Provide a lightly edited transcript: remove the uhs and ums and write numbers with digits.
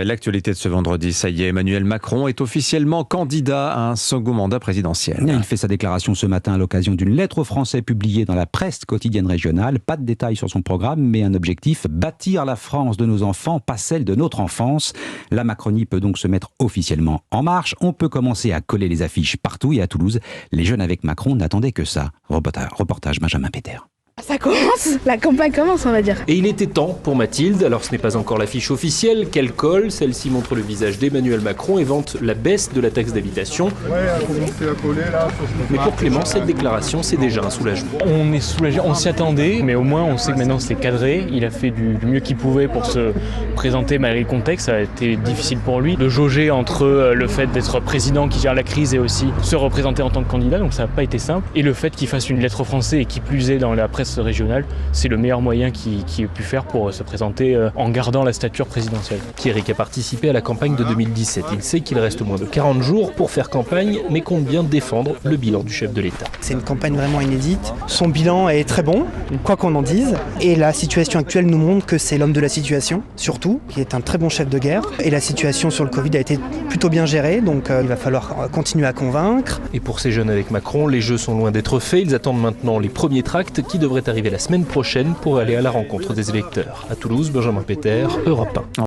L'actualité de ce vendredi, ça y est, Emmanuel Macron est officiellement candidat à un second mandat présidentiel. Il fait sa déclaration ce matin à l'occasion d'une lettre aux Français publiée dans la presse quotidienne régionale. Pas de détails sur son programme, mais un objectif, bâtir la France de nos enfants, pas celle de notre enfance. La Macronie peut donc se mettre officiellement en marche. On peut commencer à coller les affiches partout et à Toulouse, les jeunes avec Macron n'attendaient que ça. Reportage Benjamin Péter. Ça commence, la campagne commence, on va dire. Et il était temps pour Mathilde, alors ce n'est pas encore l'affiche officielle, qu'elle colle. Celle-ci montre le visage d'Emmanuel Macron et vante la baisse de la taxe d'habitation. Ouais, elle a commencé à coller là. Mais pour Clément, cette déclaration, c'est déjà un soulagement. On est soulagé, on s'y attendait, mais au moins on sait que maintenant c'est cadré. Il a fait du mieux qu'il pouvait pour se présenter malgré le contexte. Ça a été difficile pour lui de jauger entre le fait d'être président qui gère la crise et aussi se représenter en tant que candidat, donc ça n'a pas été simple. Et le fait qu'il fasse une lettre aux Français et qui plus est dans la presse régionale, c'est le meilleur moyen qu'il ait pu faire pour se présenter en gardant la stature présidentielle. Pierrick a participé à la campagne de 2017. Il sait qu'il reste moins de 40 jours pour faire campagne, mais compte bien défendre le bilan du chef de l'État. C'est une campagne vraiment inédite. Son bilan est très bon, quoi qu'on en dise. Et la situation actuelle nous montre que c'est l'homme de la situation, surtout, qui est un très bon chef de guerre. Et la situation sur le Covid a été plutôt bien gérée, donc il va falloir continuer à convaincre. Et pour ces jeunes avec Macron, les jeux sont loin d'être faits. Ils attendent maintenant les premiers tracts qui devraient arriver la semaine prochaine pour aller à la rencontre des électeurs. À Toulouse, Benjamin Péter, Europe 1.